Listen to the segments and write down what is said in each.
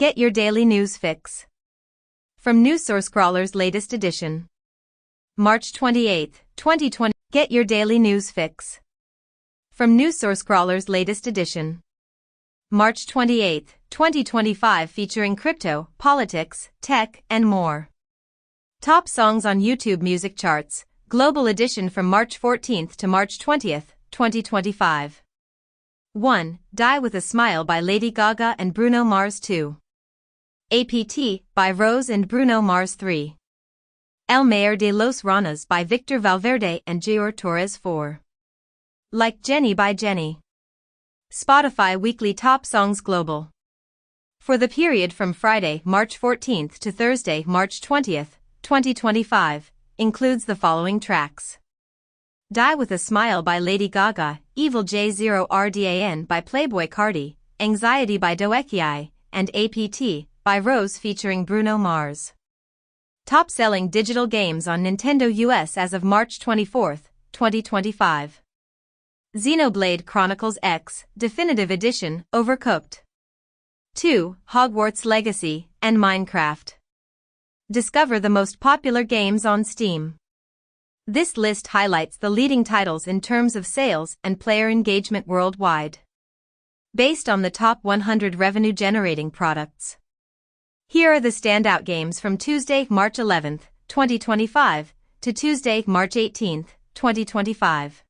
Get your daily news fix. From NewsSourceCrawler's latest edition. March 28, 2020. Get your daily news fix. From NewsSourceCrawler's latest edition. March 28, 2025, featuring crypto, politics, tech, and more. Top songs on YouTube music charts, global edition from March 14 to March 20, 2025. 1. Die with a Smile by Lady Gaga and Bruno Mars. 2. APT by Rose and Bruno Mars. 3. El Mayor de los Ranas by Victor Valverde and Gior Torres. 4. Like Jenny by Jenny. Spotify Weekly Top Songs Global. For the period from Friday, March 14 to Thursday, March 20, 2025, includes the following tracks. Die with a Smile by Lady Gaga, Evil J0RDAN by Playboi Carti, Anxiety by Doekiai, and APT by Rose featuring Bruno Mars. Top-selling digital games on Nintendo US as of March 24, 2025. Xenoblade Chronicles X, Definitive Edition, Overcooked. 2. Hogwarts Legacy, and Minecraft. Discover the most popular games on Steam. This list highlights the leading titles in terms of sales and player engagement worldwide. Based on the top 100 revenue-generating products. Here are the standout games from Tuesday, March 11, 2025, to Tuesday, March 18, 2025.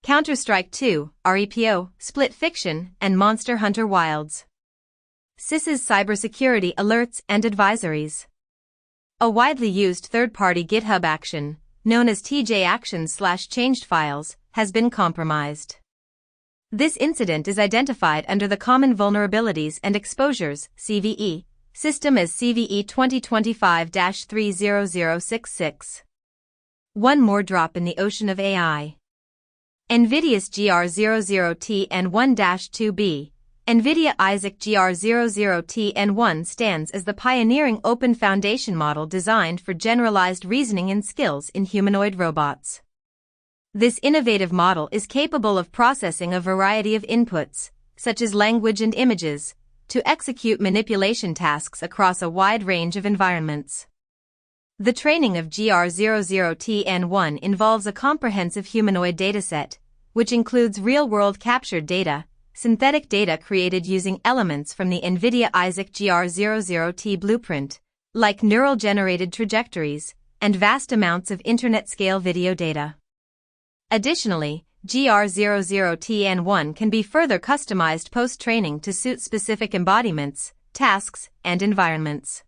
Counter-Strike 2, REPO, Split Fiction, and Monster Hunter Wilds. CIS's cybersecurity alerts and advisories. A widely used third-party GitHub action, known as TJ Actions/changed files, has been compromised. This incident is identified under the Common Vulnerabilities and Exposures (CVE) system as CVE 2025-30066. One more drop in the ocean of AI. NVIDIA's GR00TN1-2B, NVIDIA Isaac GR00TN1 stands as the pioneering open foundation model designed for generalized reasoning and skills in humanoid robots. This innovative model is capable of processing a variety of inputs, such as language and images, to execute manipulation tasks across a wide range of environments. The training of GR00TN1 involves a comprehensive humanoid dataset, which includes real-world captured data, synthetic data created using elements from the NVIDIA Isaac GR00T blueprint, like neural-generated trajectories, and vast amounts of internet-scale video data. Additionally, GR00TN1 can be further customized post-training to suit specific embodiments, tasks, and environments.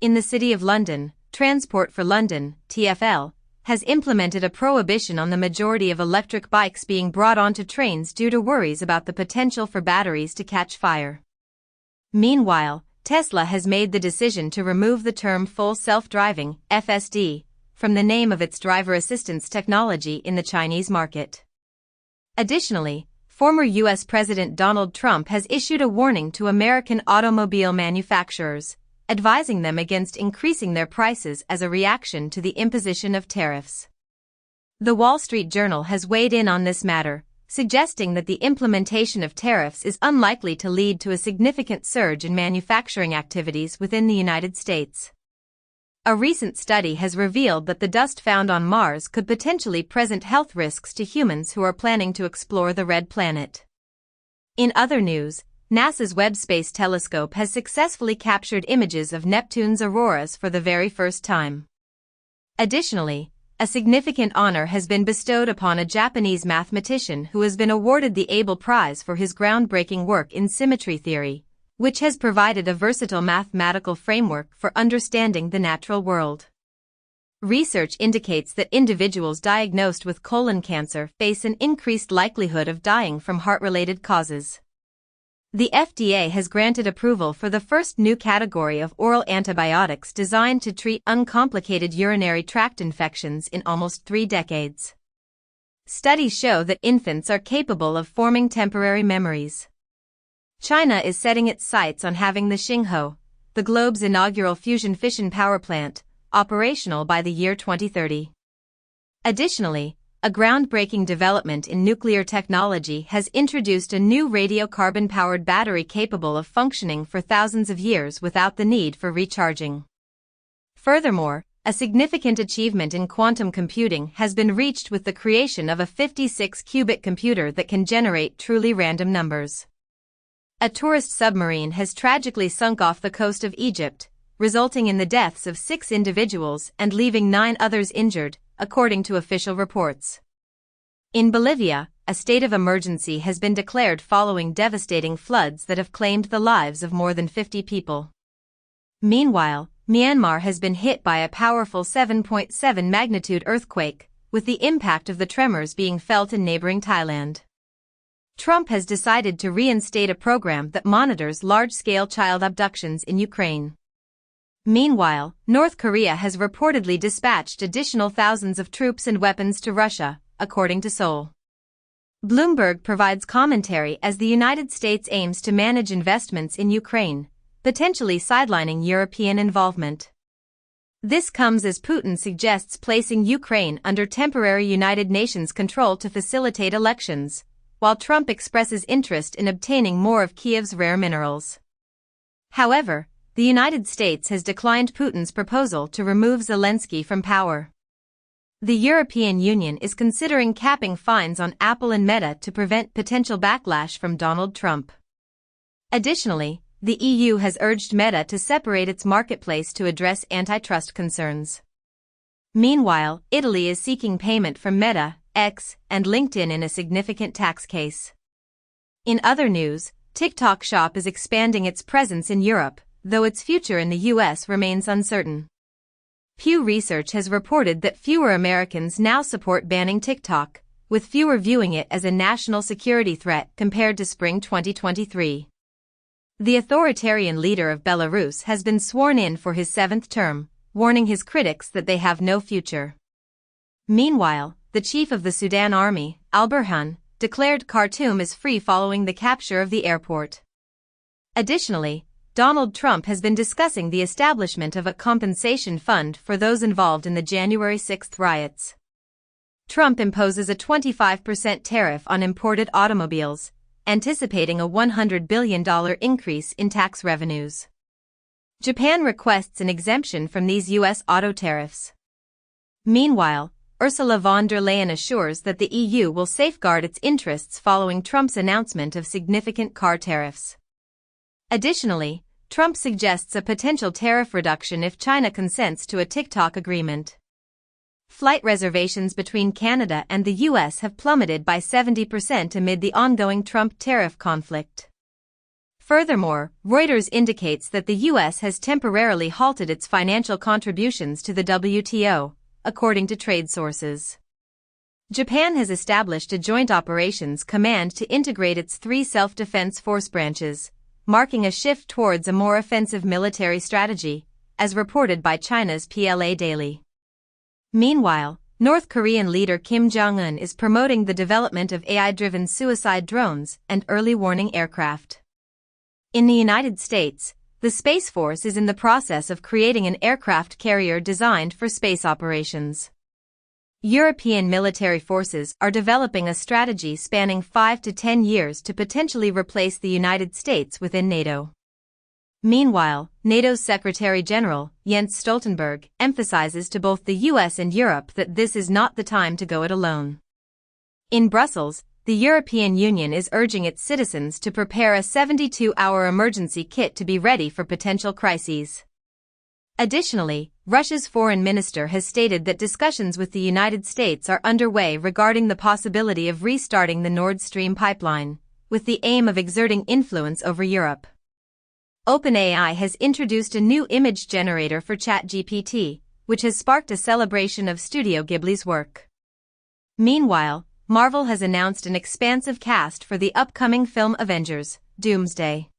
In the City of London, Transport for London, TfL, has implemented a prohibition on the majority of electric bikes being brought onto trains due to worries about the potential for batteries to catch fire. Meanwhile, Tesla has made the decision to remove the term full self-driving, FSD, from the name of its driver assistance technology in the Chinese market. Additionally, former U.S. President Donald Trump has issued a warning to American automobile manufacturers, advising them against increasing their prices as a reaction to the imposition of tariffs. The Wall Street Journal has weighed in on this matter, suggesting that the implementation of tariffs is unlikely to lead to a significant surge in manufacturing activities within the United States. A recent study has revealed that the dust found on Mars could potentially present health risks to humans who are planning to explore the Red Planet. In other news, NASA's Webb Space Telescope has successfully captured images of Neptune's auroras for the very first time. Additionally, a significant honor has been bestowed upon a Japanese mathematician who has been awarded the Abel Prize for his groundbreaking work in symmetry theory, which has provided a versatile mathematical framework for understanding the natural world. Research indicates that individuals diagnosed with colon cancer face an increased likelihood of dying from heart-related causes. The FDA has granted approval for the first new category of oral antibiotics designed to treat uncomplicated urinary tract infections in almost 3 decades. Studies show that infants are capable of forming temporary memories. China is setting its sights on having the Xinghuo, the globe's inaugural fusion fission power plant, operational by the year 2030. Additionally, a groundbreaking development in nuclear technology has introduced a new radiocarbon-powered battery capable of functioning for thousands of years without the need for recharging. Furthermore, a significant achievement in quantum computing has been reached with the creation of a 56-qubit computer that can generate truly random numbers. A tourist submarine has tragically sunk off the coast of Egypt, resulting in the deaths of 6 individuals and leaving 9 others injured, according to official reports. In Bolivia, a state of emergency has been declared following devastating floods that have claimed the lives of more than 50 people. Meanwhile, Myanmar has been hit by a powerful 7.7 magnitude earthquake, with the impact of the tremors being felt in neighboring Thailand. Trump has decided to reinstate a program that monitors large-scale child abductions in Ukraine. Meanwhile, North Korea has reportedly dispatched additional thousands of troops and weapons to Russia, according to Seoul. Bloomberg provides commentary as the United States aims to manage investments in Ukraine, potentially sidelining European involvement. This comes as Putin suggests placing Ukraine under temporary United Nations control to facilitate elections, while Trump expresses interest in obtaining more of Kiev's rare minerals. However, the United States has declined Putin's proposal to remove Zelensky from power. The European Union is considering capping fines on Apple and Meta to prevent potential backlash from Donald Trump. Additionally, the EU has urged Meta to separate its marketplace to address antitrust concerns. Meanwhile, Italy is seeking payment from Meta, X, and LinkedIn in a significant tax case. In other news, TikTok Shop is expanding its presence in Europe, though its future in the US remains uncertain. Pew Research has reported that fewer Americans now support banning TikTok, with fewer viewing it as a national security threat compared to spring 2023. The authoritarian leader of Belarus has been sworn in for his 7th term, warning his critics that they have no future. Meanwhile, the chief of the Sudan army, al-Burhan, declared Khartoum is free following the capture of the airport. Additionally, Donald Trump has been discussing the establishment of a compensation fund for those involved in the January 6 riots. Trump imposes a 25% tariff on imported automobiles, anticipating a $100 billion increase in tax revenues. Japan requests an exemption from these U.S. auto tariffs. Meanwhile, Ursula von der Leyen assures that the EU will safeguard its interests following Trump's announcement of significant car tariffs. Additionally, Trump suggests a potential tariff reduction if China consents to a TikTok agreement. Flight reservations between Canada and the U.S. have plummeted by 70% amid the ongoing Trump tariff conflict. Furthermore, Reuters indicates that the U.S. has temporarily halted its financial contributions to the WTO, according to trade sources. Japan has established a Joint Operations Command to integrate its 3 self-defense force branches, marking a shift towards a more offensive military strategy, as reported by China's PLA Daily. Meanwhile, North Korean leader Kim Jong-un is promoting the development of AI-driven suicide drones and early warning aircraft. In the United States, the Space Force is in the process of creating an aircraft carrier designed for space operations. European military forces are developing a strategy spanning 5 to 10 years to potentially replace the United States within NATO. Meanwhile, NATO's Secretary-General, Jens Stoltenberg, emphasizes to both the US and Europe that this is not the time to go it alone. In Brussels, the European Union is urging its citizens to prepare a 72-hour emergency kit to be ready for potential crises. Additionally, Russia's foreign minister has stated that discussions with the United States are underway regarding the possibility of restarting the Nord Stream pipeline, with the aim of exerting influence over Europe. OpenAI has introduced a new image generator for ChatGPT, which has sparked a celebration of Studio Ghibli's work. Meanwhile, Marvel has announced an expansive cast for the upcoming film Avengers: Doomsday.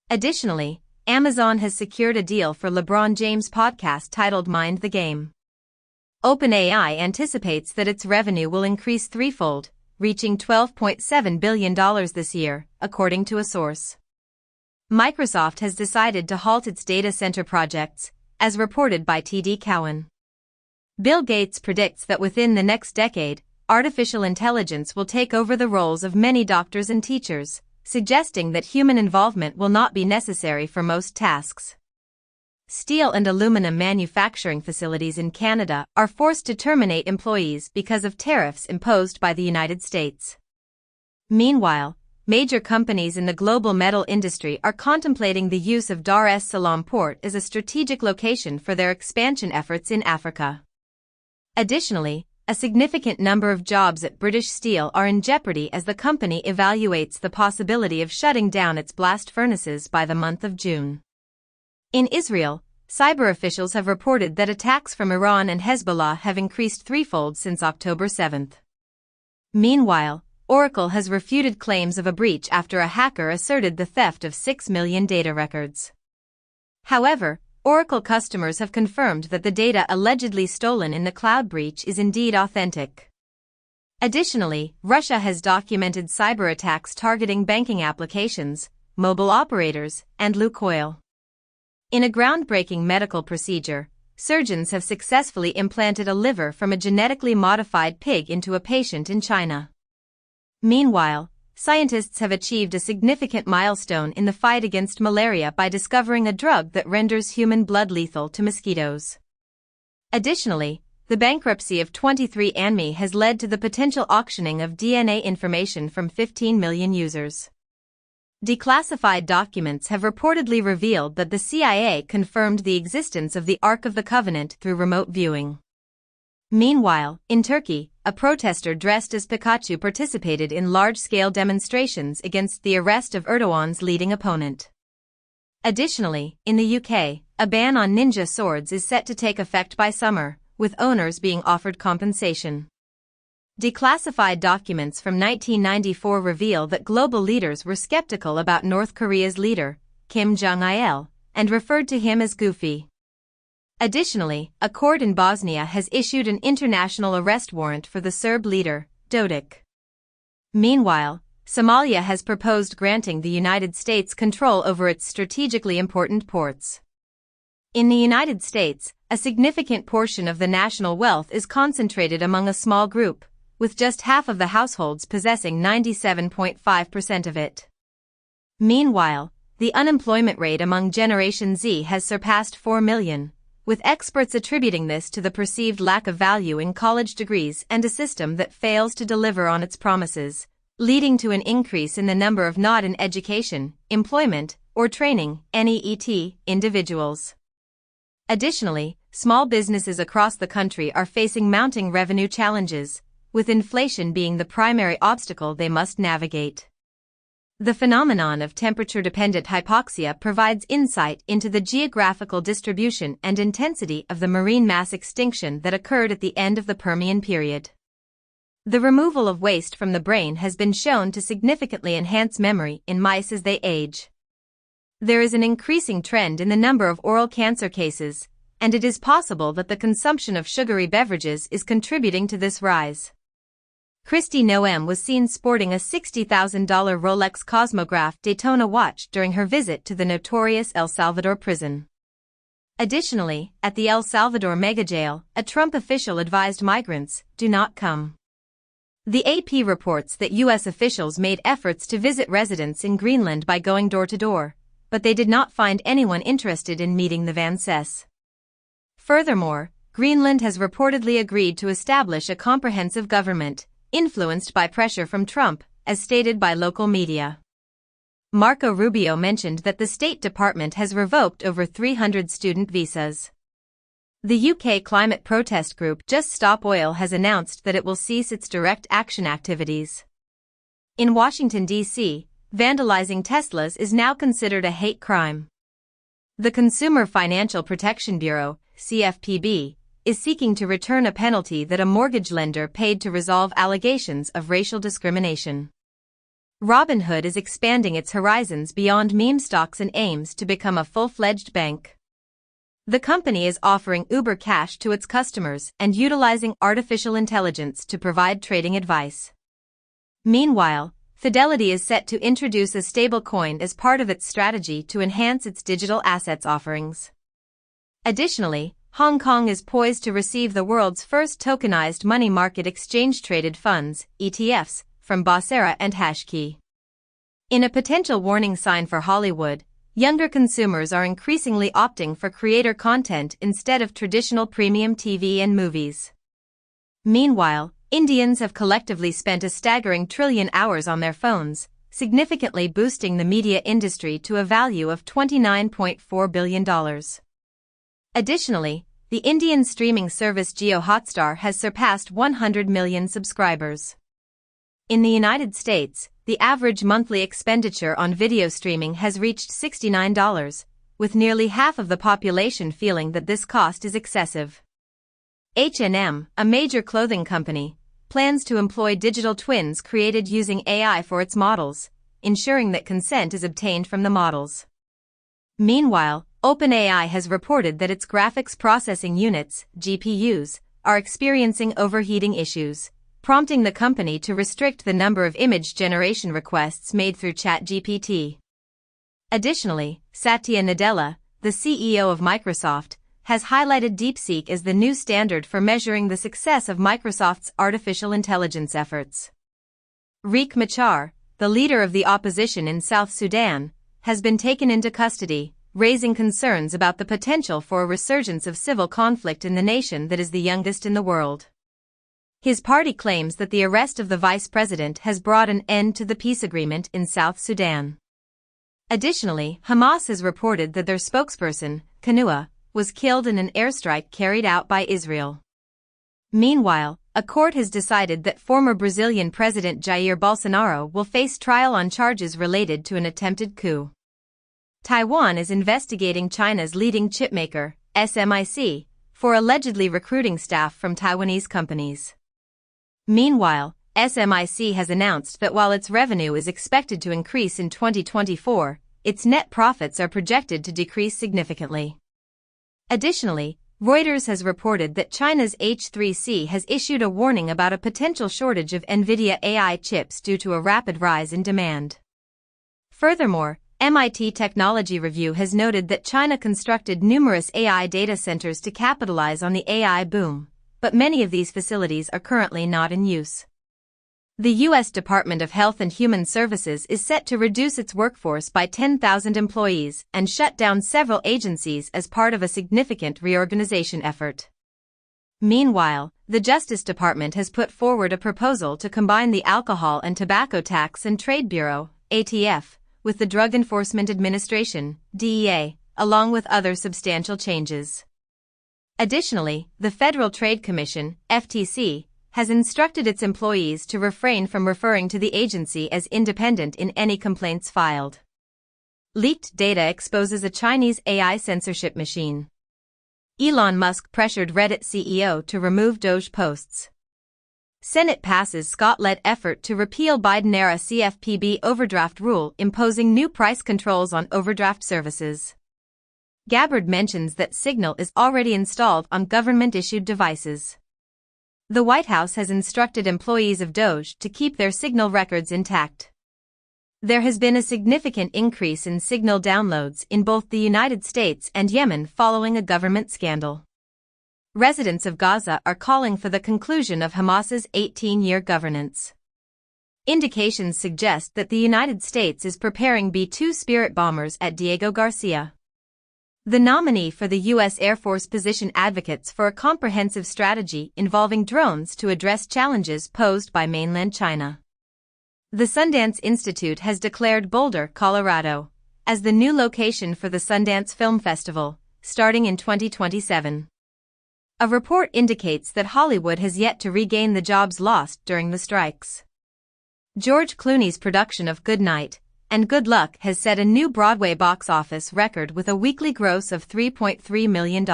Additionally, Amazon has secured a deal for LeBron James' podcast titled Mind the Game. OpenAI anticipates that its revenue will increase threefold, reaching $12.7 billion this year, according to a source. Microsoft has decided to halt its data center projects, as reported by TD Cowen. Bill Gates predicts that within the next decade, artificial intelligence will take over the roles of many doctors and teachers, suggesting that human involvement will not be necessary for most tasks. Steel and aluminum manufacturing facilities in Canada are forced to terminate employees because of tariffs imposed by the United States. Meanwhile, major companies in the global metal industry are contemplating the use of Dar es Salaam port as a strategic location for their expansion efforts in Africa. Additionally, a significant number of jobs at British Steel are in jeopardy as the company evaluates the possibility of shutting down its blast furnaces by the month of June. In Israel, cyber officials have reported that attacks from Iran and Hezbollah have increased threefold since October 7. Meanwhile, Oracle has refuted claims of a breach after a hacker asserted the theft of 6 million data records. However, Oracle customers have confirmed that the data allegedly stolen in the cloud breach is indeed authentic. Additionally, Russia has documented cyber attacks targeting banking applications, mobile operators, and Lukoil. In a groundbreaking medical procedure, surgeons have successfully implanted a liver from a genetically modified pig into a patient in China. Meanwhile, scientists have achieved a significant milestone in the fight against malaria by discovering a drug that renders human blood lethal to mosquitoes. Additionally, the bankruptcy of 23andMe has led to the potential auctioning of DNA information from 15 million users. Declassified documents have reportedly revealed that the CIA confirmed the existence of the Ark of the Covenant through remote viewing. Meanwhile, in Turkey, a protester dressed as Pikachu participated in large-scale demonstrations against the arrest of Erdogan's leading opponent. Additionally, in the UK, a ban on ninja swords is set to take effect by summer, with owners being offered compensation. Declassified documents from 1994 reveal that global leaders were skeptical about North Korea's leader, Kim Jong-il, and referred to him as Goofy. Additionally, a court in Bosnia has issued an international arrest warrant for the Serb leader, Dodik. Meanwhile, Somalia has proposed granting the United States control over its strategically important ports. In the United States, a significant portion of the national wealth is concentrated among a small group, with just half of the households possessing 97.5% of it. Meanwhile, the unemployment rate among Generation Z has surpassed 4 million. With experts attributing this to the perceived lack of value in college degrees and a system that fails to deliver on its promises, leading to an increase in the number of not in education, employment, or training (NEET) individuals. Additionally, small businesses across the country are facing mounting revenue challenges, with inflation being the primary obstacle they must navigate. The phenomenon of temperature-dependent hypoxia provides insight into the geographical distribution and intensity of the marine mass extinction that occurred at the end of the Permian period. The removal of waste from the brain has been shown to significantly enhance memory in mice as they age. There is an increasing trend in the number of oral cancer cases, and it is possible that the consumption of sugary beverages is contributing to this rise. Kristi Noem was seen sporting a $60,000 Rolex Cosmograph Daytona watch during her visit to the notorious El Salvador prison. Additionally, at the El Salvador megajail, a Trump official advised migrants, "Do not come." The AP reports that U.S. officials made efforts to visit residents in Greenland by going door to door, but they did not find anyone interested in meeting the Van Cess. Furthermore, Greenland has reportedly agreed to establish a comprehensive government, influenced by pressure from Trump, as stated by local media. Marco Rubio mentioned that the State Department has revoked over 300 student visas. The UK climate protest group Just Stop Oil has announced that it will cease its direct action activities. In Washington, D.C., vandalizing Teslas is now considered a hate crime. The Consumer Financial Protection Bureau, CFPB, is seeking to return a penalty that a mortgage lender paid to resolve allegations of racial discrimination. Robinhood is expanding its horizons beyond meme stocks and aims to become a full-fledged bank. The company is offering Uber Cash to its customers and utilizing artificial intelligence to provide trading advice. Meanwhile, Fidelity is set to introduce a stablecoin as part of its strategy to enhance its digital assets offerings. Additionally, Hong Kong is poised to receive the world's first tokenized money market exchange-traded funds, ETFs, from Bosera and Hashkey. In a potential warning sign for Hollywood, younger consumers are increasingly opting for creator content instead of traditional premium TV and movies. Meanwhile, Indians have collectively spent a staggering 1 trillion hours on their phones, significantly boosting the media industry to a value of $29.4 billion. Additionally, the Indian streaming service Jio Hotstar has surpassed 100 million subscribers. In the United States, the average monthly expenditure on video streaming has reached $69, with nearly half of the population feeling that this cost is excessive. H&M, a major clothing company, plans to employ digital twins created using AI for its models, ensuring that consent is obtained from the models. Meanwhile, OpenAI has reported that its graphics processing units, GPUs, are experiencing overheating issues, prompting the company to restrict the number of image generation requests made through ChatGPT. Additionally, Satya Nadella, the CEO of Microsoft, has highlighted DeepSeek as the new standard for measuring the success of Microsoft's artificial intelligence efforts. Riek Machar, the leader of the opposition in South Sudan, has been taken into custody, raising concerns about the potential for a resurgence of civil conflict in the nation that is the youngest in the world. His party claims that the arrest of the vice president has brought an end to the peace agreement in South Sudan. Additionally, Hamas has reported that their spokesperson, Kanua, was killed in an airstrike carried out by Israel. Meanwhile, a court has decided that former Brazilian President Jair Bolsonaro will face trial on charges related to an attempted coup. Taiwan is investigating China's leading chipmaker, SMIC, for allegedly recruiting staff from Taiwanese companies. Meanwhile, SMIC has announced that while its revenue is expected to increase in 2024, its net profits are projected to decrease significantly. Additionally, Reuters has reported that China's H3C has issued a warning about a potential shortage of NVIDIA AI chips due to a rapid rise in demand. Furthermore, MIT Technology Review has noted that China constructed numerous AI data centers to capitalize on the AI boom, but many of these facilities are currently not in use. The U.S. Department of Health and Human Services is set to reduce its workforce by 10,000 employees and shut down several agencies as part of a significant reorganization effort. Meanwhile, the Justice Department has put forward a proposal to combine the Alcohol and Tobacco Tax and Trade Bureau, ATF, with the Drug Enforcement Administration, DEA, along with other substantial changes. Additionally, the Federal Trade Commission, FTC, has instructed its employees to refrain from referring to the agency as independent in any complaints filed. Leaked data exposes a Chinese AI censorship machine. Elon Musk pressured Reddit CEO to remove Doge posts. Senate passes Scott-led effort to repeal Biden-era CFPB overdraft rule imposing new price controls on overdraft services. Gabbard mentions that Signal is already installed on government-issued devices. The White House has instructed employees of Doge to keep their Signal records intact. There has been a significant increase in Signal downloads in both the United States and Yemen following a government scandal. Residents of Gaza are calling for the conclusion of Hamas's 18-year governance. Indications suggest that the United States is preparing B-2 Spirit bombers at Diego Garcia. The nominee for the U.S. Air Force position advocates for a comprehensive strategy involving drones to address challenges posed by mainland China. The Sundance Institute has declared Boulder, Colorado, as the new location for the Sundance Film Festival, starting in 2027. A report indicates that Hollywood has yet to regain the jobs lost during the strikes. George Clooney's production of Good Night and Good Luck has set a new Broadway box office record with a weekly gross of $3.3 million.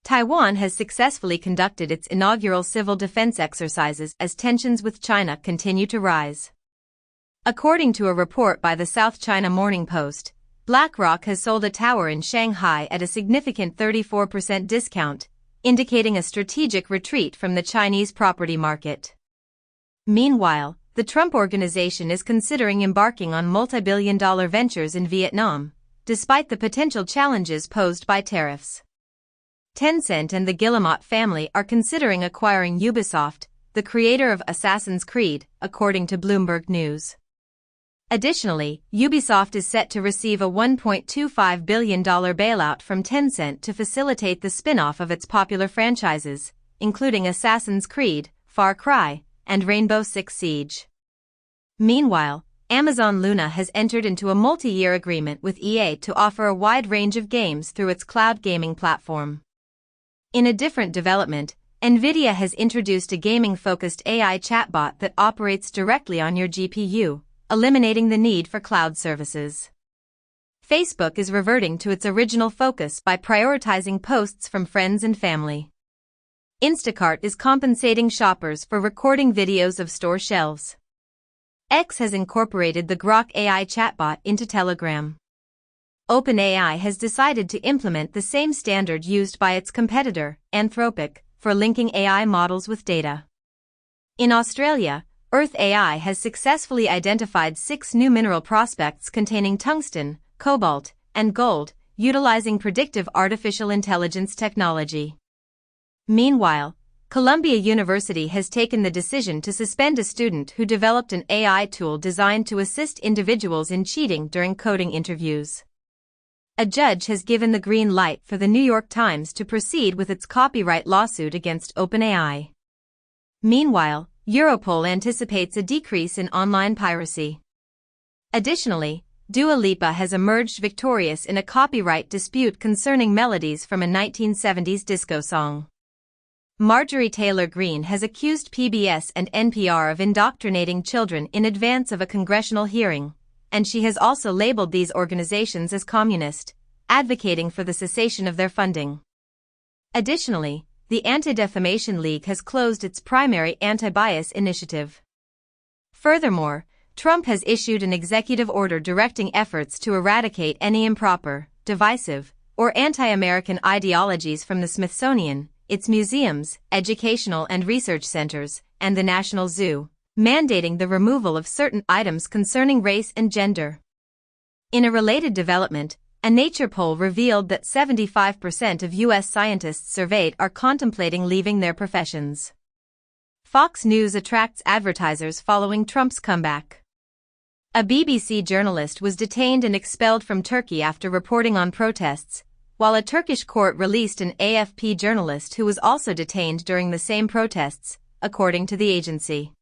Taiwan has successfully conducted its inaugural civil defense exercises as tensions with China continue to rise. According to a report by the South China Morning Post, BlackRock has sold a tower in Shanghai at a significant 34% discount, indicating a strategic retreat from the Chinese property market. Meanwhile, the Trump Organization is considering embarking on multi-billion-dollar ventures in Vietnam, despite the potential challenges posed by tariffs. Tencent and the Guillemot family are considering acquiring Ubisoft, the creator of Assassin's Creed, according to Bloomberg News. Additionally, Ubisoft is set to receive a $1.25 billion bailout from Tencent to facilitate the spin-off of its popular franchises, including Assassin's Creed, Far Cry, and Rainbow Six Siege. Meanwhile, Amazon Luna has entered into a multi-year agreement with EA to offer a wide range of games through its cloud gaming platform. In a different development, NVIDIA has introduced a gaming-focused AI chatbot that operates directly on your GPU, eliminating the need for cloud services. Facebook is reverting to its original focus by prioritizing posts from friends and family. Instacart is compensating shoppers for recording videos of store shelves. X has incorporated the Grok AI chatbot into Telegram. OpenAI has decided to implement the same standard used by its competitor, Anthropic, for linking AI models with data. In Australia, Earth AI has successfully identified 6 new mineral prospects containing tungsten, cobalt, and gold, utilizing predictive artificial intelligence technology. Meanwhile, Columbia University has taken the decision to suspend a student who developed an AI tool designed to assist individuals in cheating during coding interviews. A judge has given the green light for the New York Times to proceed with its copyright lawsuit against OpenAI. Meanwhile, Europol anticipates a decrease in online piracy. Additionally, Dua Lipa has emerged victorious in a copyright dispute concerning melodies from a 1970s disco song. Marjorie Taylor Greene has accused PBS and NPR of indoctrinating children in advance of a congressional hearing, and she has also labeled these organizations as communist, advocating for the cessation of their funding. Additionally, the Anti-Defamation League has closed its primary anti-bias initiative. Furthermore, Trump has issued an executive order directing efforts to eradicate any improper, divisive, or anti-American ideologies from the Smithsonian, its museums, educational and research centers, and the National Zoo, mandating the removal of certain items concerning race and gender. In a related development, a Nature poll revealed that 75% of U.S. scientists surveyed are contemplating leaving their professions. Fox News attracts advertisers following Trump's comeback. A BBC journalist was detained and expelled from Turkey after reporting on protests, while a Turkish court released an AFP journalist who was also detained during the same protests, according to the agency.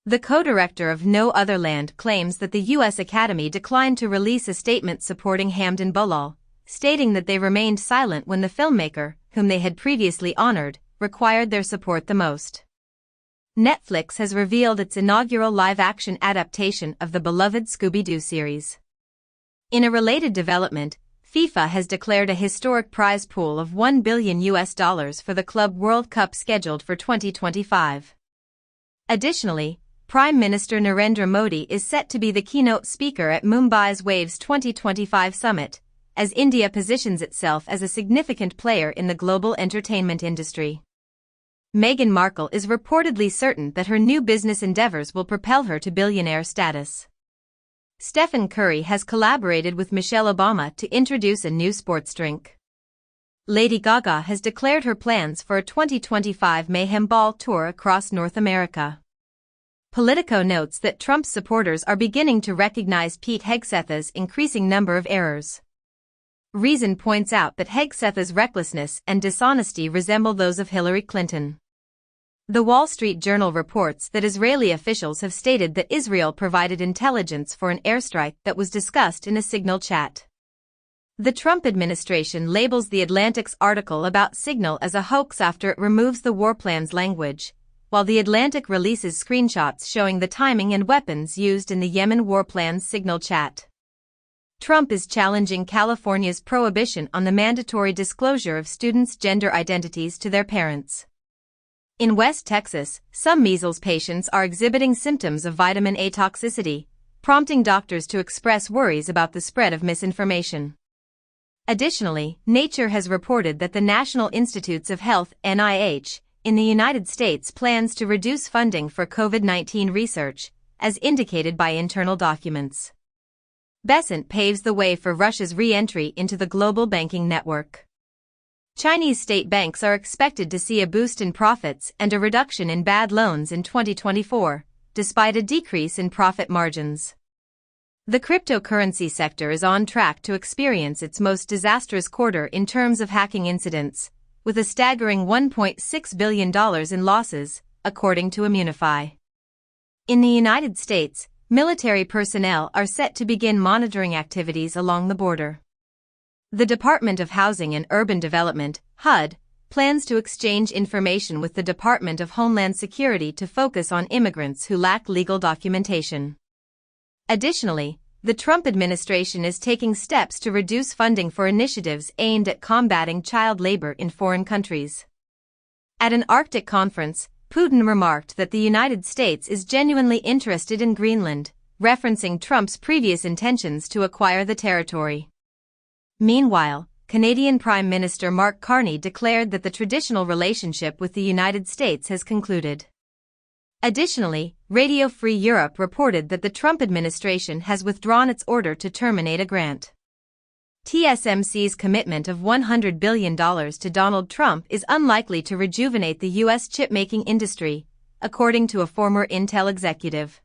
The co-director of No Other Land claims that the U.S. Academy declined to release a statement supporting Hamdan Bolal, stating that they remained silent when the filmmaker, whom they had previously honored, required their support the most. Netflix has revealed its inaugural live-action adaptation of the beloved Scooby-Doo series. In a related development, FIFA has declared a historic prize pool of $1 billion for the Club World Cup scheduled for 2025. Additionally, Prime Minister Narendra Modi is set to be the keynote speaker at Mumbai's Waves 2025 summit, as India positions itself as a significant player in the global entertainment industry. Meghan Markle is reportedly certain that her new business endeavors will propel her to billionaire status. Stephen Curry has collaborated with Michelle Obama to introduce a new sports drink. Lady Gaga has declared her plans for a 2025 Mayhem Ball tour across North America. Politico notes that Trump's supporters are beginning to recognize Pete Hegseth's increasing number of errors. Reason points out that Hegseth's recklessness and dishonesty resemble those of Hillary Clinton. The Wall Street Journal reports that Israeli officials have stated that Israel provided intelligence for an airstrike that was discussed in a Signal chat. The Trump administration labels The Atlantic's article about Signal as a hoax after it removes the war plans language, while The Atlantic releases screenshots showing the timing and weapons used in the Yemen war plans Signal chat. Trump is challenging California's prohibition on the mandatory disclosure of students' gender identities to their parents. In West Texas, some measles patients are exhibiting symptoms of vitamin A toxicity, prompting doctors to express worries about the spread of misinformation. Additionally, Nature has reported that the National Institutes of Health (NIH) in the United States plans to reduce funding for COVID-19 research, as indicated by internal documents. Besant paves the way for Russia's re-entry into the global banking network. Chinese state banks are expected to see a boost in profits and a reduction in bad loans in 2024, despite a decrease in profit margins. The cryptocurrency sector is on track to experience its most disastrous quarter in terms of hacking incidents, with a staggering $1.6 billion in losses, according to Immunify. In the United States, military personnel are set to begin monitoring activities along the border. The Department of Housing and Urban Development, HUD, plans to exchange information with the Department of Homeland Security to focus on immigrants who lack legal documentation. Additionally, the Trump administration is taking steps to reduce funding for initiatives aimed at combating child labor in foreign countries. At an Arctic conference, Putin remarked that the United States is genuinely interested in Greenland, referencing Trump's previous intentions to acquire the territory. Meanwhile, Canadian Prime Minister Mark Carney declared that the traditional relationship with the United States has concluded. Additionally, Radio Free Europe reported that the Trump administration has withdrawn its order to terminate a grant. TSMC's commitment of $100 billion to Donald Trump is unlikely to rejuvenate the U.S. chip-making industry, according to a former Intel executive.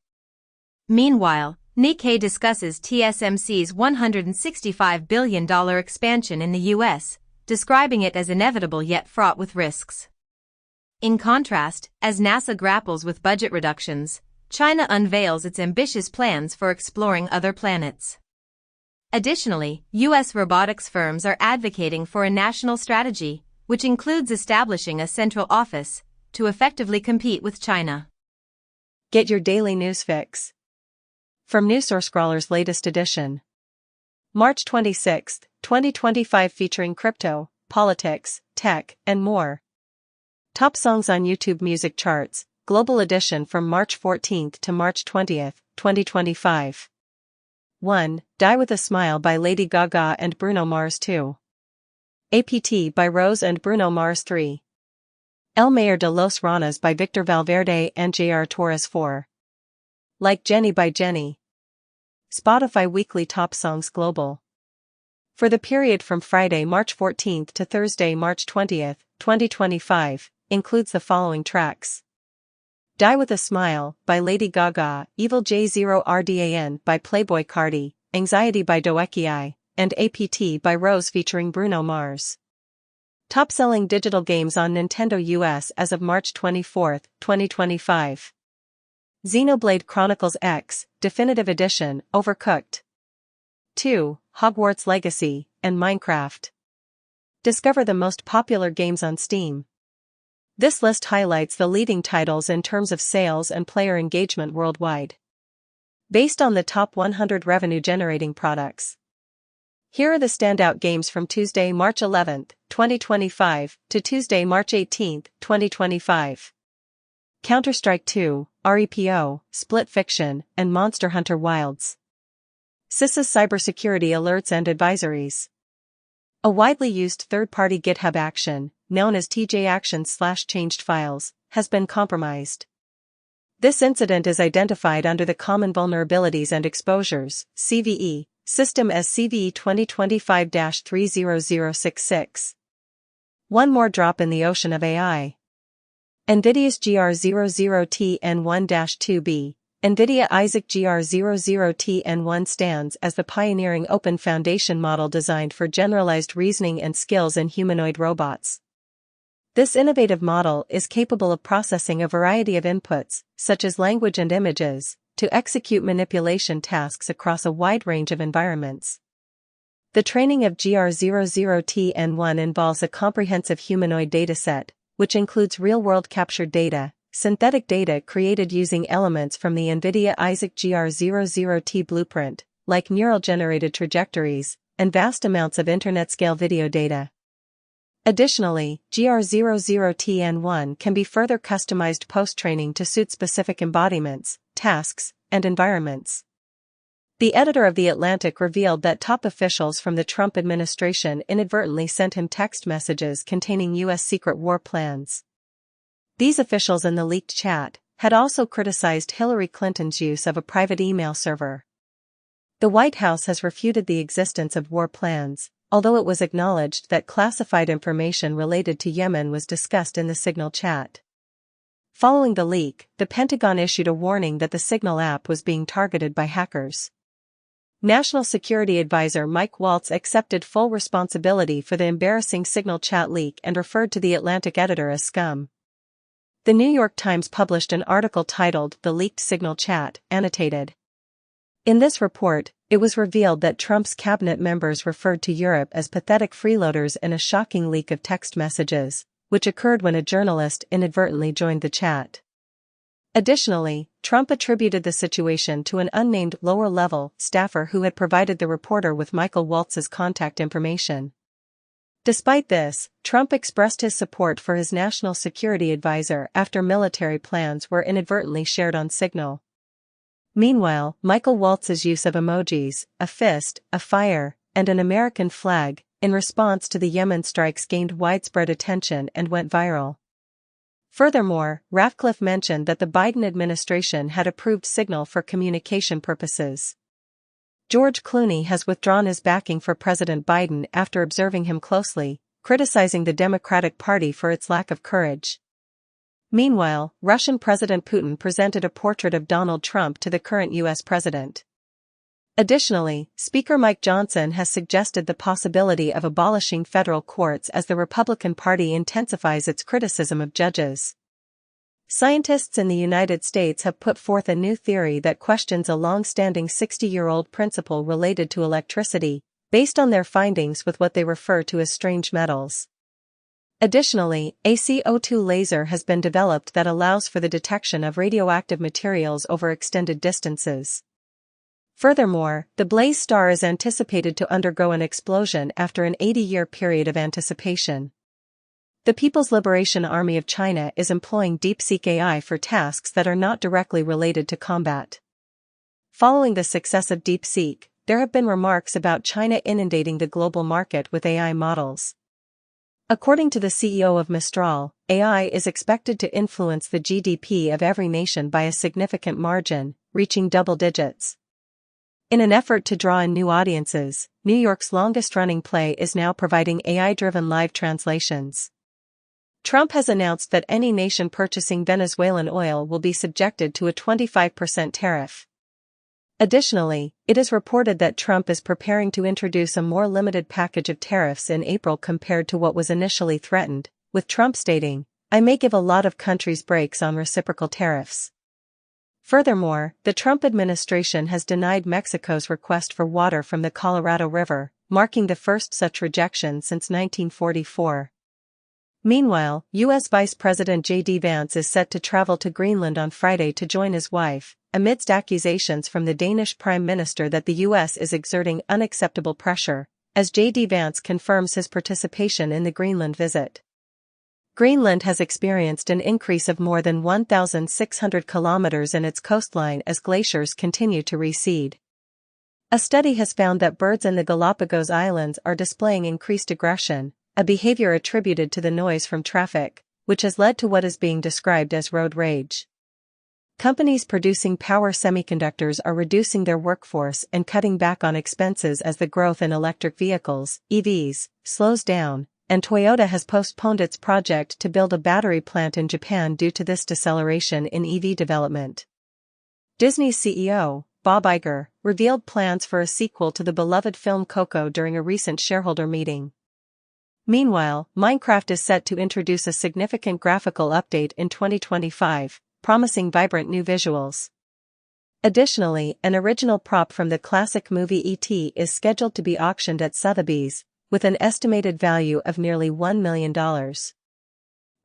Meanwhile, Nikkei discusses TSMC's $165 billion expansion in the U.S., describing it as inevitable yet fraught with risks. In contrast, as NASA grapples with budget reductions, China unveils its ambitious plans for exploring other planets. Additionally, U.S. robotics firms are advocating for a national strategy, which includes establishing a central office, to effectively compete with China. Get your daily news fix from newsworthy's latest edition. March 26, 2025, featuring crypto, politics, tech, and more. Top songs on YouTube music charts, global edition from March 14 to March 20, 2025. 1. Die with a Smile by Lady Gaga and Bruno Mars. 2. APT by Rose and Bruno Mars. 3. El Mayor de los Ranas by Victor Valverde and J.R. Torres. 4. Like Jenny by Jenny. Spotify Weekly Top Songs Global. For the period from Friday, March 14 to Thursday, March 20, 2025, includes the following tracks. Die with a Smile by Lady Gaga, Evil J0RDAN by Playboi Carti, Anxiety by Doekiai, and APT by Rose featuring Bruno Mars. Top-selling digital games on Nintendo US as of March 24, 2025. Xenoblade Chronicles X, Definitive Edition, Overcooked. 2. Hogwarts Legacy, and Minecraft. Discover the most popular games on Steam. This list highlights the leading titles in terms of sales and player engagement worldwide, based on the top 100 revenue-generating products. Here are the standout games from Tuesday, March 11, 2025, to Tuesday, March 18, 2025. Counter-Strike 2, REPO, Split Fiction, and Monster Hunter Wilds. CISA's cybersecurity alerts and advisories. A widely used third-party GitHub action, known as TJ-Actions/changed files, has been compromised. This incident is identified under the Common Vulnerabilities and Exposures (CVE) system as CVE 2025-30066. One more drop in the ocean of AI. NVIDIA's GR00TN1-2B, NVIDIA Isaac GR00TN1 stands as the pioneering open foundation model designed for generalized reasoning and skills in humanoid robots. This innovative model is capable of processing a variety of inputs, such as language and images, to execute manipulation tasks across a wide range of environments. The training of GR00TN1 involves a comprehensive humanoid dataset, which includes real-world captured data, synthetic data created using elements from the NVIDIA Isaac GR00T blueprint, like neural-generated trajectories, and vast amounts of internet-scale video data. Additionally, GR00TN1 can be further customized post-training to suit specific embodiments, tasks, and environments. The editor of The Atlantic revealed that top officials from the Trump administration inadvertently sent him text messages containing U.S. secret war plans. These officials in the leaked chat had also criticized Hillary Clinton's use of a private email server. The White House has refuted the existence of war plans, although it was acknowledged that classified information related to Yemen was discussed in the Signal chat. Following the leak, the Pentagon issued a warning that the Signal app was being targeted by hackers. National Security Advisor Mike Waltz accepted full responsibility for the embarrassing Signal chat leak and referred to the Atlantic editor as scum. The New York Times published an article titled "The Leaked Signal Chat," annotated. In this report, it was revealed that Trump's cabinet members referred to Europe as pathetic freeloaders in a shocking leak of text messages, which occurred when a journalist inadvertently joined the chat. Additionally, Trump attributed the situation to an unnamed lower-level staffer who had provided the reporter with Michael Waltz's contact information. Despite this, Trump expressed his support for his national security advisor after military plans were inadvertently shared on Signal. Meanwhile, Michael Waltz's use of emojis, a fist, a fire, and an American flag, in response to the Yemen strikes gained widespread attention and went viral. Furthermore, Ratcliffe mentioned that the Biden administration had approved Signal for communication purposes. George Clooney has withdrawn his backing for President Biden after observing him closely, criticizing the Democratic Party for its lack of courage. Meanwhile, Russian President Putin presented a portrait of Donald Trump to the current U.S. president. Additionally, Speaker Mike Johnson has suggested the possibility of abolishing federal courts as the Republican Party intensifies its criticism of judges. Scientists in the United States have put forth a new theory that questions a long-standing 60-year-old principle related to electricity, based on their findings with what they refer to as strange metals. Additionally, a CO2 laser has been developed that allows for the detection of radioactive materials over extended distances. Furthermore, the Blaze star is anticipated to undergo an explosion after an 80-year period of anticipation. The People's Liberation Army of China is employing DeepSeek AI for tasks that are not directly related to combat. Following the success of DeepSeek, there have been remarks about China inundating the global market with AI models. According to the CEO of Mistral, AI is expected to influence the GDP of every nation by a significant margin, reaching double digits. In an effort to draw in new audiences, New York's longest-running play is now providing AI-driven live translations. Trump has announced that any nation purchasing Venezuelan oil will be subjected to a 25% tariff. Additionally, it is reported that Trump is preparing to introduce a more limited package of tariffs in April compared to what was initially threatened, with Trump stating, "I may give a lot of countries breaks on reciprocal tariffs." Furthermore, the Trump administration has denied Mexico's request for water from the Colorado River, marking the first such rejection since 1944. Meanwhile, U.S. Vice President J.D. Vance is set to travel to Greenland on Friday to join his wife, amidst accusations from the Danish Prime Minister that the U.S. is exerting unacceptable pressure, as J.D. Vance confirms his participation in the Greenland visit. Greenland has experienced an increase of more than 1,600 kilometers in its coastline as glaciers continue to recede. A study has found that birds in the Galapagos Islands are displaying increased aggression, a behavior attributed to the noise from traffic, which has led to what is being described as road rage. Companies producing power semiconductors are reducing their workforce and cutting back on expenses as the growth in electric vehicles, EVs, slows down, and Toyota has postponed its project to build a battery plant in Japan due to this deceleration in EV development. Disney's CEO, Bob Iger, revealed plans for a sequel to the beloved film Coco during a recent shareholder meeting. Meanwhile, Minecraft is set to introduce a significant graphical update in 2025, promising vibrant new visuals. Additionally, an original prop from the classic movie E.T. is scheduled to be auctioned at Sotheby's, with an estimated value of nearly $1 million.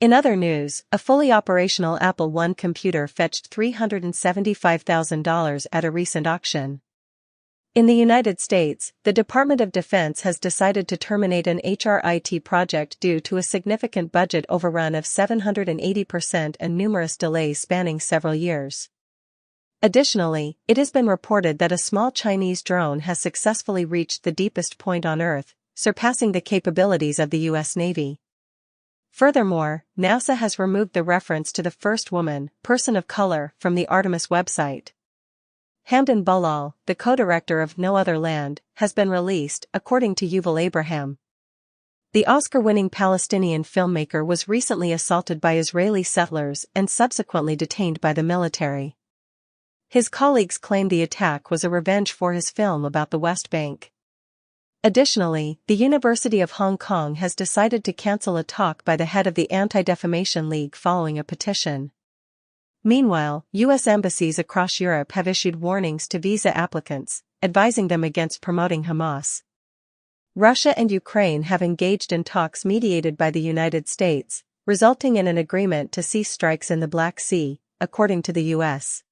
In other news, a fully operational Apple I computer fetched $375,000 at a recent auction. In the United States, the Department of Defense has decided to terminate an HRIT project due to a significant budget overrun of 780% and numerous delays spanning several years. Additionally, it has been reported that a small Chinese drone has successfully reached the deepest point on Earth, surpassing the capabilities of the U.S. Navy. Furthermore, NASA has removed the reference to the first woman, person of color, from the Artemis website. Hamdan Bulal, the co-director of No Other Land, has been released, according to Yuval Abraham. The Oscar-winning Palestinian filmmaker was recently assaulted by Israeli settlers and subsequently detained by the military. His colleagues claimed the attack was a revenge for his film about the West Bank. Additionally, the University of Hong Kong has decided to cancel a talk by the head of the Anti-Defamation League following a petition. Meanwhile, U.S. embassies across Europe have issued warnings to visa applicants, advising them against promoting Hamas. Russia and Ukraine have engaged in talks mediated by the United States, resulting in an agreement to cease strikes in the Black Sea, according to the U.S.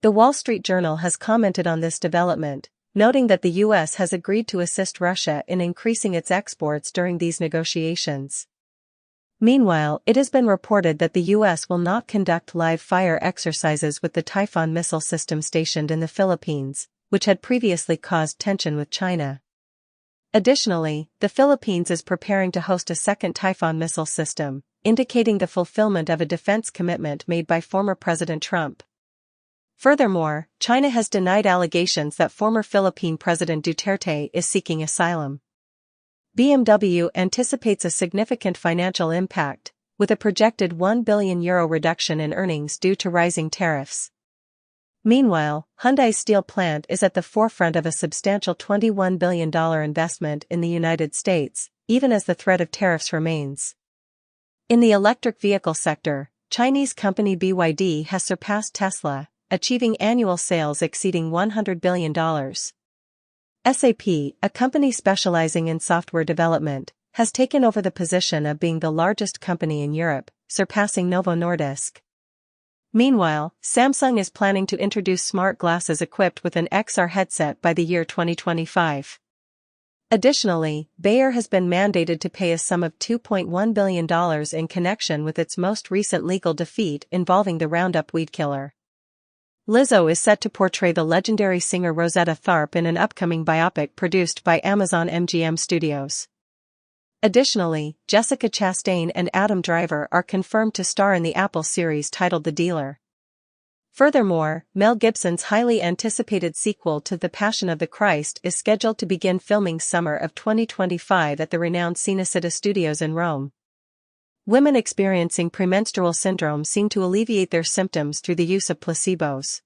The Wall Street Journal has commented on this development, noting that the U.S. has agreed to assist Russia in increasing its exports during these negotiations. Meanwhile, it has been reported that the U.S. will not conduct live-fire exercises with the Typhoon missile system stationed in the Philippines, which had previously caused tension with China. Additionally, the Philippines is preparing to host a second Typhoon missile system, indicating the fulfillment of a defense commitment made by former President Trump. Furthermore, China has denied allegations that former Philippine President Duterte is seeking asylum. BMW anticipates a significant financial impact, with a projected €1 billion reduction in earnings due to rising tariffs. Meanwhile, Hyundai's steel plant is at the forefront of a substantial $21 billion investment in the United States, even as the threat of tariffs remains. In the electric vehicle sector, Chinese company BYD has surpassed Tesla, achieving annual sales exceeding $100 billion. SAP, a company specializing in software development, has taken over the position of being the largest company in Europe, surpassing Novo Nordisk. Meanwhile, Samsung is planning to introduce smart glasses equipped with an XR headset by the year 2025. Additionally, Bayer has been mandated to pay a sum of $2.1 billion in connection with its most recent legal defeat involving the Roundup weed killer. Lizzo is set to portray the legendary singer Rosetta Tharpe in an upcoming biopic produced by Amazon MGM Studios. Additionally, Jessica Chastain and Adam Driver are confirmed to star in the Apple series titled The Dealer. Furthermore, Mel Gibson's highly anticipated sequel to The Passion of the Christ is scheduled to begin filming summer of 2025 at the renowned Cinecittà Studios in Rome. Women experiencing premenstrual syndrome seem to alleviate their symptoms through the use of placebos.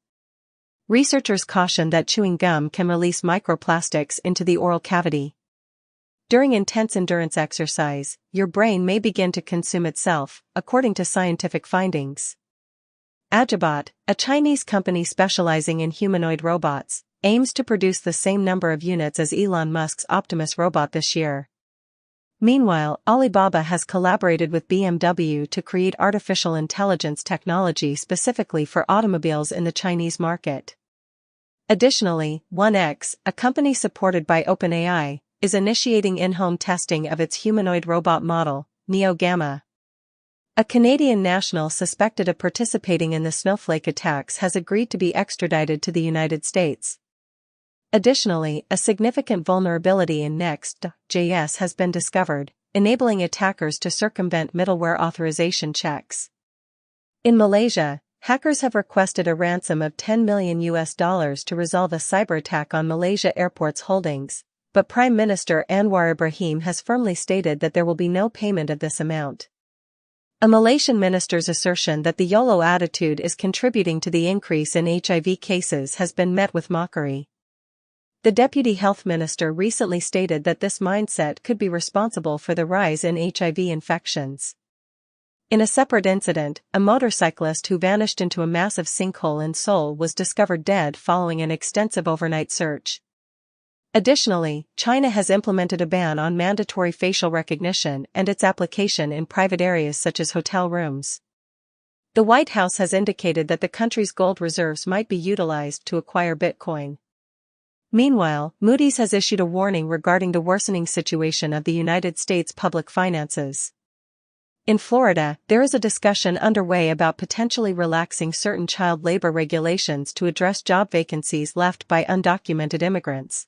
Researchers caution that chewing gum can release microplastics into the oral cavity. During intense endurance exercise, your brain may begin to consume itself, according to scientific findings. Agibot, a Chinese company specializing in humanoid robots, aims to produce the same number of units as Elon Musk's Optimus robot this year. Meanwhile, Alibaba has collaborated with BMW to create artificial intelligence technology specifically for automobiles in the Chinese market. Additionally, 1X, a company supported by OpenAI, is initiating in-home testing of its humanoid robot model, Neo Gamma. A Canadian national suspected of participating in the snowflake attacks has agreed to be extradited to the United States. Additionally, a significant vulnerability in Next.js has been discovered, enabling attackers to circumvent middleware authorization checks. In Malaysia, hackers have requested a ransom of $10 million to resolve a cyber attack on Malaysia Airports Holdings, but Prime Minister Anwar Ibrahim has firmly stated that there will be no payment of this amount. A Malaysian minister's assertion that the YOLO attitude is contributing to the increase in HIV cases has been met with mockery. The deputy health minister recently stated that this mindset could be responsible for the rise in HIV infections. In a separate incident, a motorcyclist who vanished into a massive sinkhole in Seoul was discovered dead following an extensive overnight search. Additionally, China has implemented a ban on mandatory facial recognition and its application in private areas such as hotel rooms. The White House has indicated that the country's gold reserves might be utilized to acquire Bitcoin. Meanwhile, Moody's has issued a warning regarding the worsening situation of the United States public finances. In Florida, there is a discussion underway about potentially relaxing certain child labor regulations to address job vacancies left by undocumented immigrants.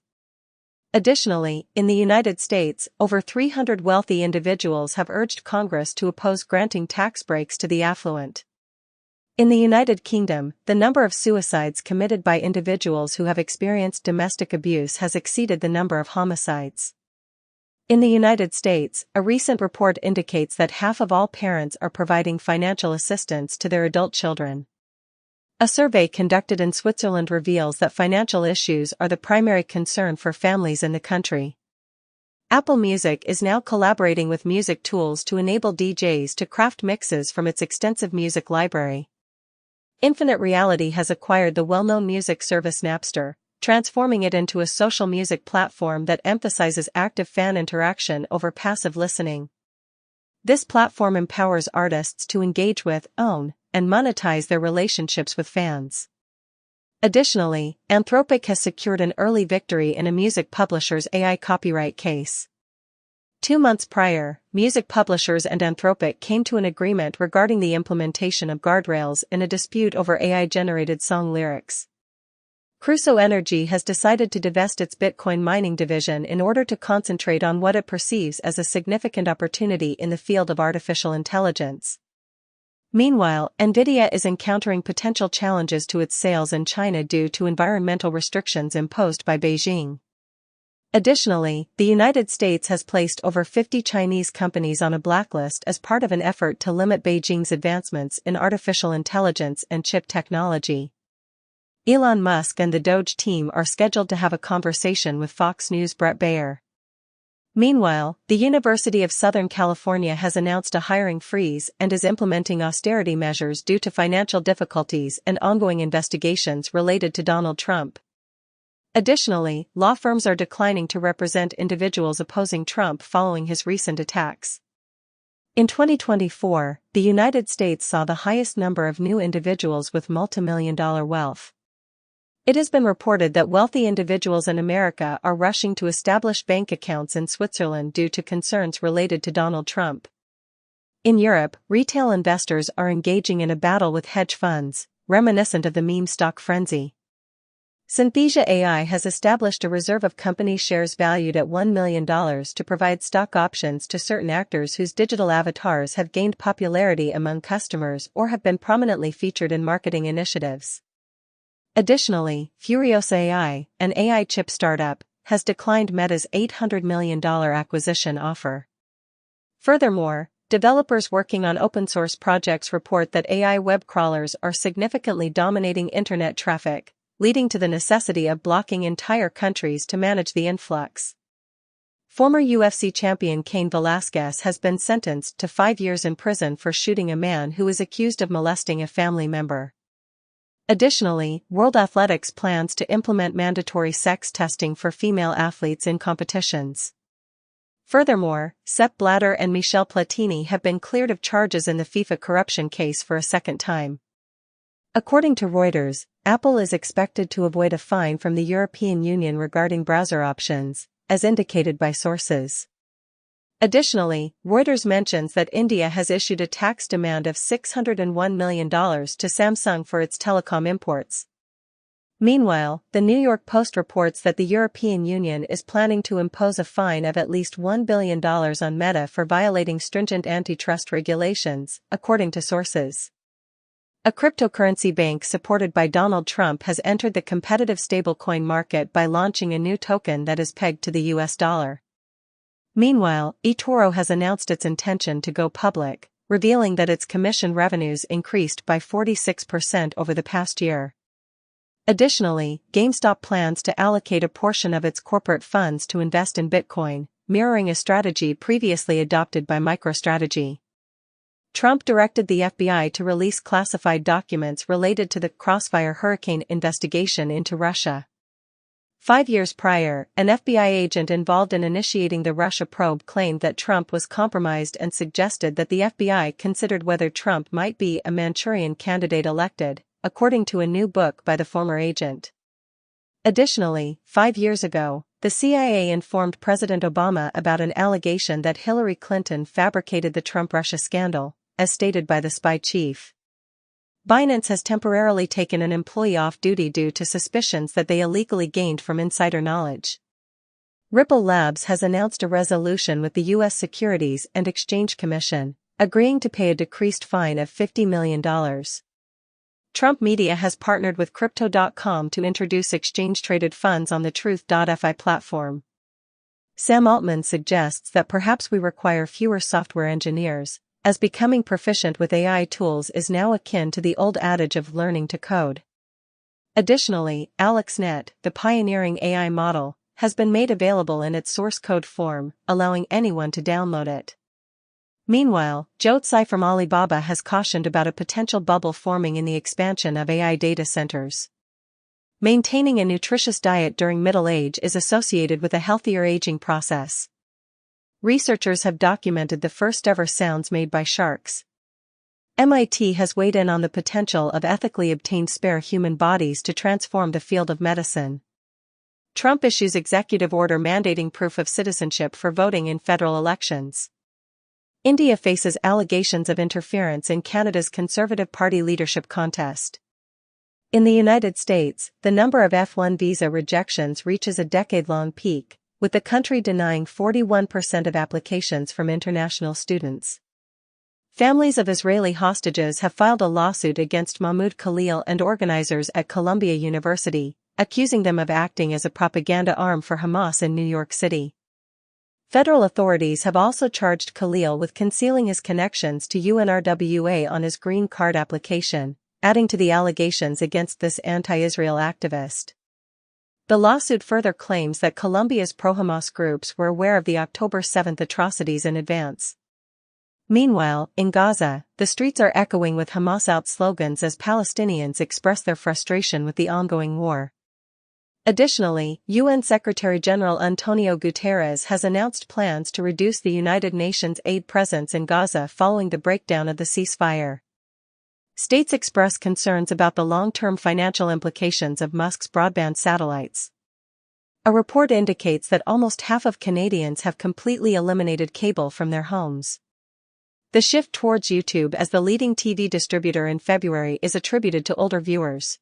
Additionally, in the United States, over 300 wealthy individuals have urged Congress to oppose granting tax breaks to the affluent. In the United Kingdom, the number of suicides committed by individuals who have experienced domestic abuse has exceeded the number of homicides. In the United States, a recent report indicates that half of all parents are providing financial assistance to their adult children. A survey conducted in Switzerland reveals that financial issues are the primary concern for families in the country. Apple Music is now collaborating with music tools to enable DJs to craft mixes from its extensive music library. Infinite Reality has acquired the well-known music service Napster, transforming it into a social music platform that emphasizes active fan interaction over passive listening. This platform empowers artists to engage with, own, and monetize their relationships with fans. Additionally, Anthropic has secured an early victory in a music publisher's AI copyright case. 2 months prior, music publishers and Anthropic came to an agreement regarding the implementation of guardrails in a dispute over AI-generated song lyrics. Crusoe Energy has decided to divest its Bitcoin mining division in order to concentrate on what it perceives as a significant opportunity in the field of artificial intelligence. Meanwhile, Nvidia is encountering potential challenges to its sales in China due to environmental restrictions imposed by Beijing. Additionally, the United States has placed over 50 Chinese companies on a blacklist as part of an effort to limit Beijing's advancements in artificial intelligence and chip technology. Elon Musk and the Doge team are scheduled to have a conversation with Fox News' Brett Baier. Meanwhile, the University of Southern California has announced a hiring freeze and is implementing austerity measures due to financial difficulties and ongoing investigations related to Donald Trump. Additionally, law firms are declining to represent individuals opposing Trump following his recent attacks. In 2024, the United States saw the highest number of new individuals with multimillion-dollar wealth. It has been reported that wealthy individuals in America are rushing to establish bank accounts in Switzerland due to concerns related to Donald Trump. In Europe, retail investors are engaging in a battle with hedge funds, reminiscent of the meme stock frenzy. Synthesia AI has established a reserve of company shares valued at $1 million to provide stock options to certain actors whose digital avatars have gained popularity among customers or have been prominently featured in marketing initiatives. Additionally, Furious AI, an AI chip startup, has declined Meta's $800 million acquisition offer. Furthermore, developers working on open-source projects report that AI web crawlers are significantly dominating internet traffic, leading to the necessity of blocking entire countries to manage the influx. Former UFC champion Cain Velasquez has been sentenced to 5 years in prison for shooting a man who is accused of molesting a family member. Additionally, World Athletics plans to implement mandatory sex testing for female athletes in competitions. Furthermore, Sepp Blatter and Michel Platini have been cleared of charges in the FIFA corruption case for a second time. According to Reuters, Apple is expected to avoid a fine from the European Union regarding browser options, as indicated by sources. Additionally, Reuters mentions that India has issued a tax demand of $601 million to Samsung for its telecom imports. Meanwhile, the New York Post reports that the European Union is planning to impose a fine of at least $1 billion on Meta for violating stringent antitrust regulations, according to sources. A cryptocurrency bank supported by Donald Trump has entered the competitive stablecoin market by launching a new token that is pegged to the US dollar. Meanwhile, eToro has announced its intention to go public, revealing that its commission revenues increased by 46% over the past year. Additionally, GameStop plans to allocate a portion of its corporate funds to invest in Bitcoin, mirroring a strategy previously adopted by MicroStrategy. Trump directed the FBI to release classified documents related to the Crossfire hurricane investigation into Russia. 5 years prior, an FBI agent involved in initiating the Russia probe claimed that Trump was compromised and suggested that the FBI considered whether Trump might be a Manchurian candidate elected, according to a new book by the former agent. Additionally, 5 years ago, the CIA informed President Obama about an allegation that Hillary Clinton fabricated the Trump-Russia scandal, as stated by the spy chief. Binance has temporarily taken an employee off duty due to suspicions that they illegally gained from insider knowledge. Ripple Labs has announced a resolution with the U.S. Securities and Exchange Commission, agreeing to pay a decreased fine of $50 million. Trump Media has partnered with Crypto.com to introduce exchange-traded funds on the Truth.fi platform. Sam Altman suggests that perhaps we require fewer software engineers, as becoming proficient with AI tools is now akin to the old adage of learning to code. Additionally, AlexNet, the pioneering AI model, has been made available in its source code form, allowing anyone to download it. Meanwhile, Zhou Tsai from Alibaba has cautioned about a potential bubble forming in the expansion of AI data centers. Maintaining a nutritious diet during middle age is associated with a healthier aging process. Researchers have documented the first-ever sounds made by sharks. MIT has weighed in on the potential of ethically obtained spare human bodies to transform the field of medicine. Trump issues executive order mandating proof of citizenship for voting in federal elections. India faces allegations of interference in Canada's Conservative Party leadership contest. In the United States, the number of F-1 visa rejections reaches a decade-long peak, with the country denying 41% of applications from international students. Families of Israeli hostages have filed a lawsuit against Mahmoud Khalil and organizers at Columbia University, accusing them of acting as a propaganda arm for Hamas in New York City. Federal authorities have also charged Khalil with concealing his connections to UNRWA on his green card application, adding to the allegations against this anti-Israel activist. The lawsuit further claims that Colombia's pro-Hamas groups were aware of the October 7 atrocities in advance. Meanwhile, in Gaza, the streets are echoing with Hamas out slogans as Palestinians express their frustration with the ongoing war. Additionally, UN Secretary-General Antonio Guterres has announced plans to reduce the United Nations aid presence in Gaza following the breakdown of the ceasefire. States express concerns about the long-term financial implications of Musk's broadband satellites. A report indicates that almost half of Canadians have completely eliminated cable from their homes. The shift towards YouTube as the leading TV distributor in February is attributed to older viewers.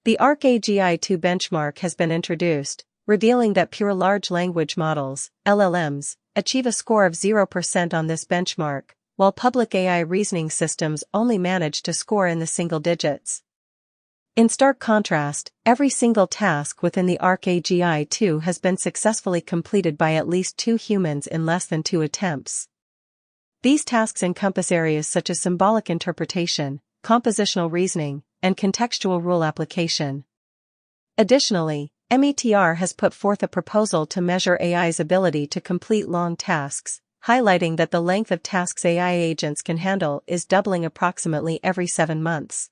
The ARC-AGI-2 benchmark has been introduced, revealing that pure large language models, LLMs, achieve a score of 0% on this benchmark, while public AI reasoning systems only manage to score in the single digits. In stark contrast, every single task within the ARC-AGI-2 has been successfully completed by at least 2 humans in less than 2 attempts. These tasks encompass areas such as symbolic interpretation, compositional reasoning, and contextual rule application. Additionally, METR has put forth a proposal to measure AI's ability to complete long tasks, highlighting that the length of tasks AI agents can handle is doubling approximately every 7 months.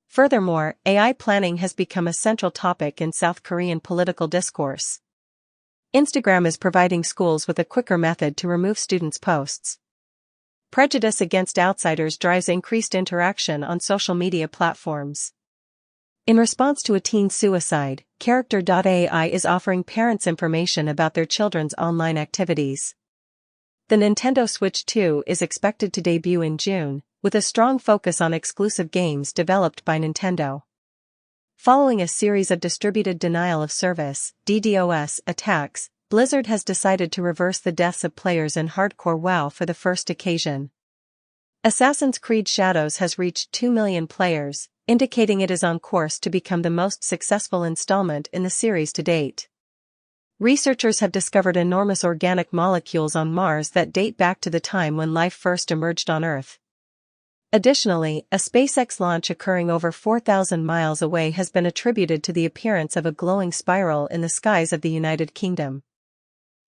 Furthermore, AI planning has become a central topic in South Korean political discourse. Instagram is providing schools with a quicker method to remove students' posts. Prejudice against outsiders drives increased interaction on social media platforms. In response to a teen suicide, Character.ai is offering parents information about their children's online activities. The Nintendo Switch 2 is expected to debut in June, with a strong focus on exclusive games developed by Nintendo. Following a series of distributed denial of service (DDoS) attacks, Blizzard has decided to reverse the deaths of players in hardcore WoW for the first occasion. Assassin's Creed Shadows has reached 2 million players, indicating it is on course to become the most successful installment in the series to date. Researchers have discovered enormous organic molecules on Mars that date back to the time when life first emerged on Earth. Additionally, a SpaceX launch occurring over 4,000 miles away has been attributed to the appearance of a glowing spiral in the skies of the United Kingdom.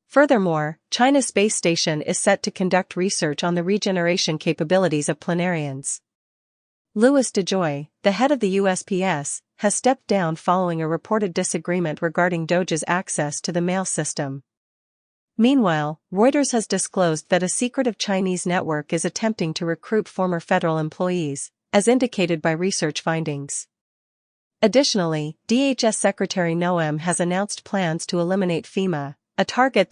Furthermore, China's space station is set to conduct research on the regeneration capabilities of planarians. Louis DeJoy, the head of the USPS, has stepped down following a reported disagreement regarding DOGE's access to the mail system. Meanwhile, Reuters has disclosed that a secretive Chinese network is attempting to recruit former federal employees, as indicated by research findings. Additionally, DHS Secretary Noem has announced plans to eliminate FEMA, a target